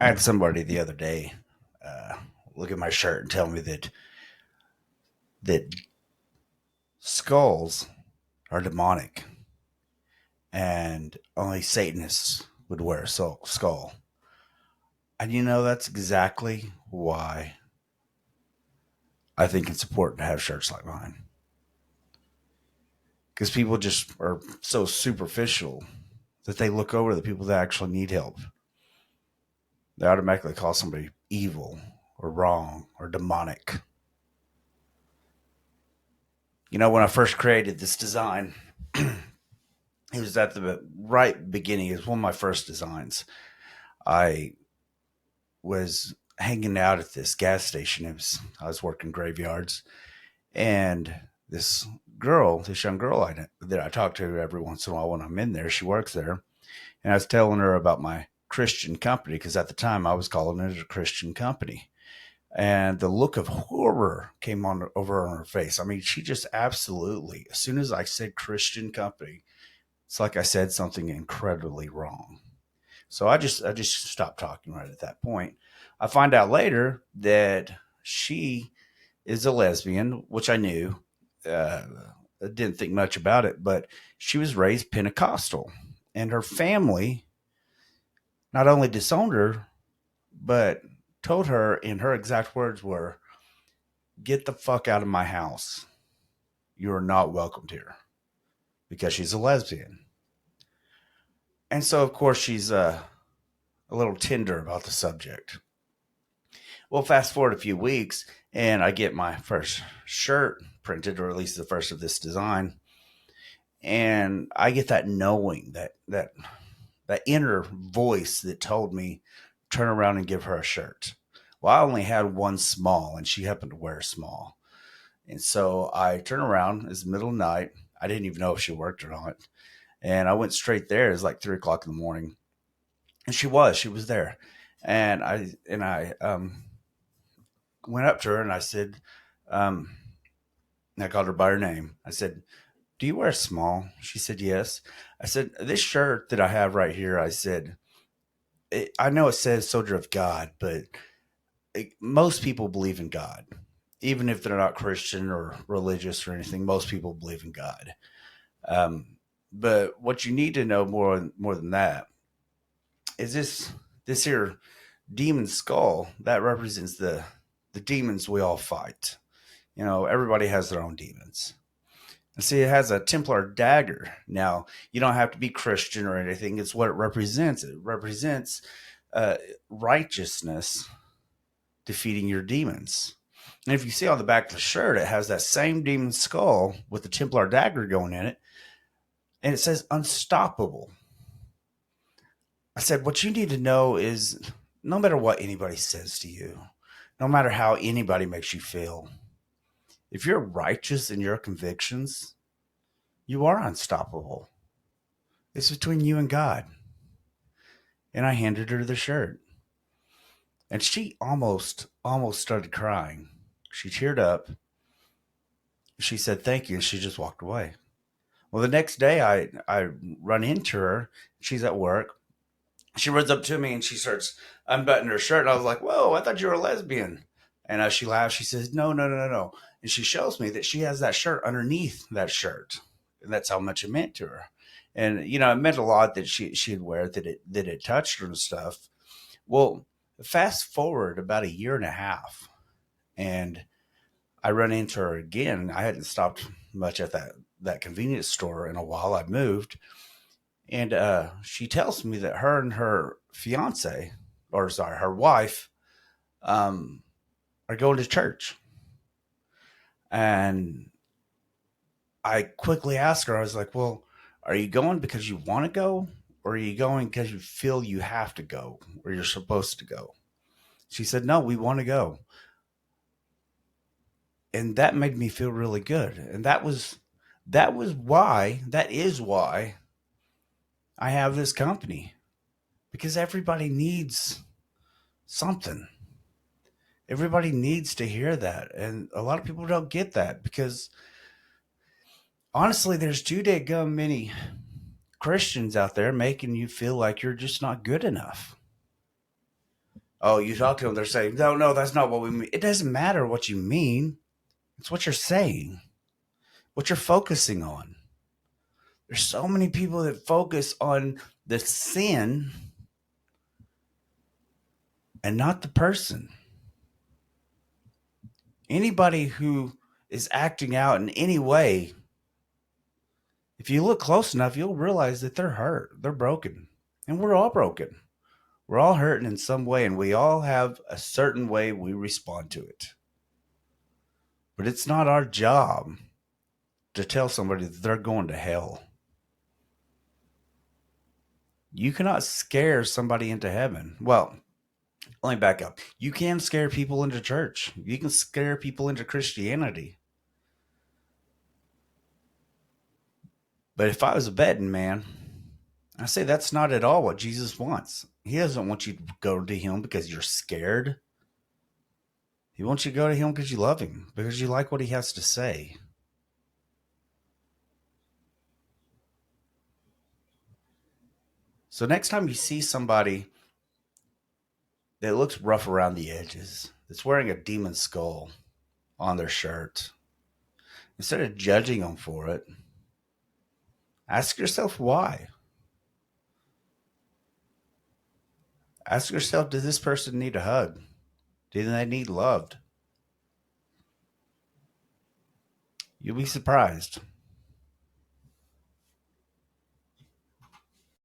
I had somebody the other day uh, look at my shirt and tell me that skulls are demonic and only Satanists would wear a skull. And that's exactly why I think it's important to have shirts like mine. Because people just are so superficial that they look over the people that actually need help. They automatically call somebody evil or wrong or demonic. When I first created this design, it was at the right beginning. It was one of my first designs. I was hanging out at this gas station. I was working graveyards, and this young girl that I talk to every once in a while when I'm in there, she works there, and I was telling her about my Christian company because at the time I was calling it a Christian company. And the look of horror came over on her face. I mean, she just absolutely, as soon as I said Christian company, it's like I said something incredibly wrong. So I just stopped talking right at that point. I find out later that she is a lesbian, which I knew. Uh, I didn't think much about it, but she was raised Pentecostal, and her family not only disowned her, but told her, in her exact words were, "Get the fuck out of my house. You are not welcomed here," because she's a lesbian. And so, of course, she's a little tender about the subject. Well, fast forward a few weeks, and I get my first shirt printed, or at least the first of this design, and I get that knowing, that inner voice that told me, turn around and give her a shirt. Well, I only had one small, and she happened to wear a small. And so I turn around. It's the middle of the night. I didn't even know if she worked or not. And I went straight there. It was like 3 o'clock in the morning. And she was there. And I went up to her and I said, um, I called her by her name. I said, "Do you wear a small?" She said, "Yes." I said, "This shirt that I have right here," I said, I know it says soldier of God, but most people believe in God. Even if they're not Christian or religious or anything, most people believe in God. Um, but what you need to know more than that is this here demon skull that represents the demons we all fight. Everybody has their own demons. And see, it has a Templar dagger. Now, you don't have to be Christian or anything. It's what it represents. It represents uh, righteousness defeating your demons. And if you see on the back of the shirt, it has that same demon skull with the Templar dagger going in it, and it says unstoppable. I said, what you need to know is no matter what anybody says to you, no matter how anybody makes you feel, if you're righteous in your convictions, you are unstoppable. It's between you and God. And I handed her the shirt. And she almost started crying. She teared up. She said, "Thank you." And she just walked away. Well, the next day I run into her. She's at work. She runs up to me and she starts unbuttoning her shirt. And I was like, "Whoa, I thought you were a lesbian." And as she laughs, she says, "No, no, no, no, no." And she shows me that she has that shirt underneath that shirt. And that's how much it meant to her. And, it meant a lot that she'd wear it, that it touched her and stuff. Well, fast forward about a year and a half, and I run into her again. I hadn't stopped much at that convenience store in a while. I'd moved, and she tells me that her and her fiance, or sorry, her wife, um, are going to church. And I quickly asked her, I was like, "Well, are you going because you want to go, or are you going because you feel you have to go, or you're supposed to go?" She said, "No, we want to go." And that made me feel really good. And that is why I have this company, because everybody needs something. Everybody needs to hear that. And a lot of people don't get that because honestly, there's too gum many Christians out there making you feel like you're just not good enough. Oh, you talk to them, they're saying, no, no, that's not what we mean. It doesn't matter what you mean. It's what you're saying, what you're focusing on. There's so many people that focus on the sin and not the person. Anybody who is acting out in any way, if you look close enough, you'll realize that they're hurt, they're broken, and we're all broken. We're all hurting in some way, and we all have a certain way we respond to it. But it's not our job to tell somebody that they're going to hell. You cannot scare somebody into heaven. Well, let me back up. You can scare people into church. You can scare people into Christianity. But if I was a betting man, I say that's not at all what Jesus wants. He doesn't want you to go to him because you're scared. He wants you to go to him because you love him, because you like what he has to say. So next time you see somebody that looks rough around the edges, that's wearing a demon skull on their shirt, instead of judging them for it, ask yourself why. Ask yourself, does this person need a hug? Do they need loved? You'll be surprised.